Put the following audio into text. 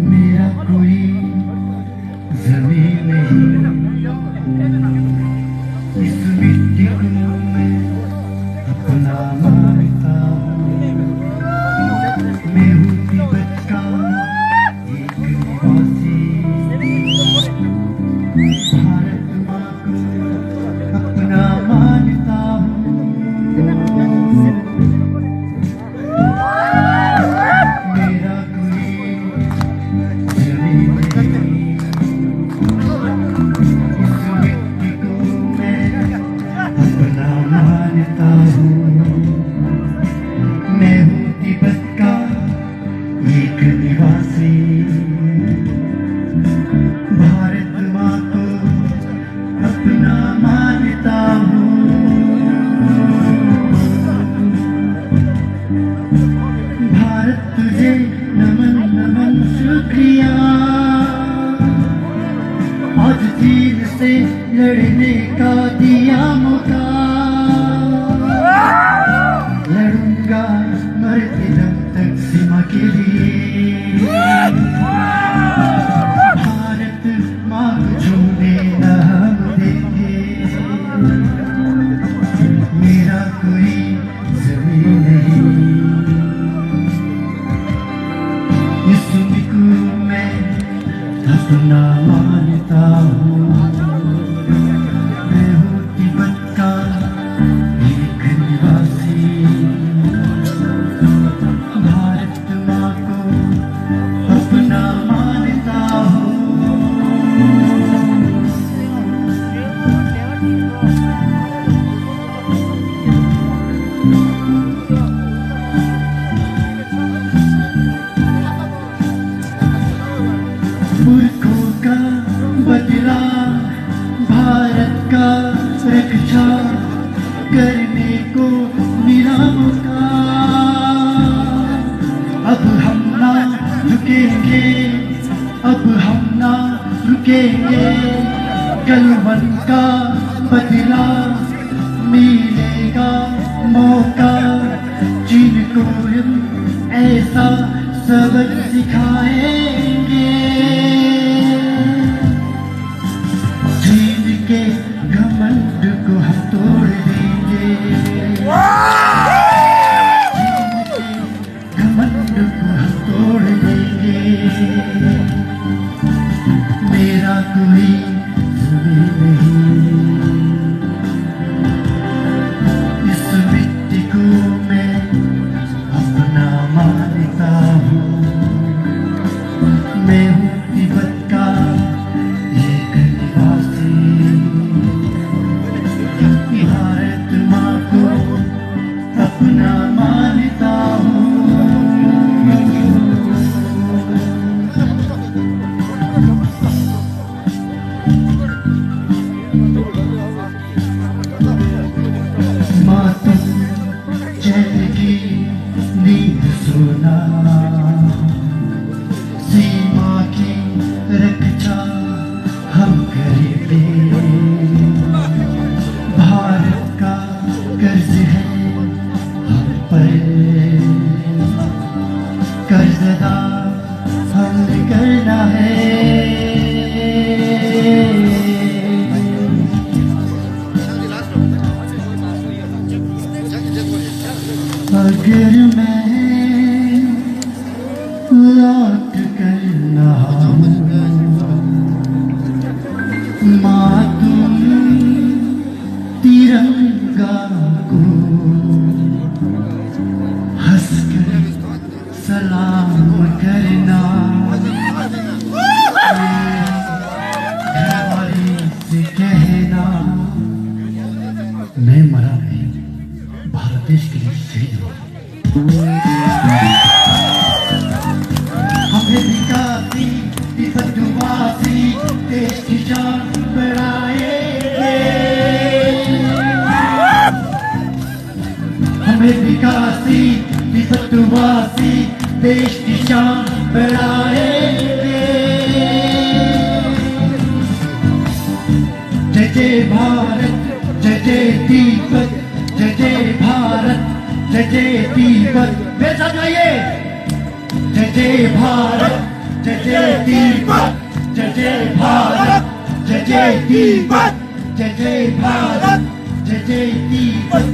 मेरा कोई जमीन नहीं, इस मिट्टी को मैं अपना मानता हूँ। मैं हूँ तिब्बत का एक निवासी, भारत माँ को अपना मानता हूँ। मेरा कोई जमीन नहीं, इस मिट्टी को मैं अपना मानता हूँ। मैं हूँ तिब्बत का एक निवासी, भारत माँ को अपना मानता हूँ। भारत तुझे नमन नमन शुक्रिया, आज चीन से लड़ने का दिया मौका। लड़ूंगा मरते दम तक सीमा के लिए, भारत माँ को छूने न हम देंगे। मेरा कोई जमीन नहीं, इस को मैं अपना मानता हूँ। मैं हूँ तिब्बत का एक निवासी, भारत माँ को अपना मानता हूँ। मूर्खों का बदला भारत का रक्षा करने को मिला मौका। अब हम ना रुकेंगे, अब हम ना रुकेंगे। गलवन का बदला मिलेगा मौका, चीन को हम ऐसा सबक सिखाएंगे। चीन के घमंड को हम तोड़ देंगे, चीन के घमंड को हम तोड़ देंगे। मेरा कोई जमीन नहीं, इस मिट्टी को मैं अपना मानता हूँ। मैं हूँ तिब्बत का एक निवासी, भारत माँ को अपना मानता हूँ। माँ तुम चैन की नींद सोना, सीमा की रक्षा हम करेंगे। भारत का कर्ज है हम पर, कर्जदा हमने करना है। अगर मैं लौट कर ना आऊं, माँ तुम तिरंगा को हंसकर सलाम करना। घरवाली से कहना मैं मरा नहीं, भारत देश के लिए शहीद हुआ। अमेरिकासी तिब्बतवासी देश की शान बढ़ाएंगे। अमेरिकासी तिब्बतवासी देश की शान बढ़ाएंगे। जय जय भारत, जय जय तिब्बत जय जय भारत जय जय तिब्बत मेरे साथ गाइए जय जय भारत जय जय तिब्बत जय जय भारत जय जय तिब्बत जय जय भारत जय जय तिब्बत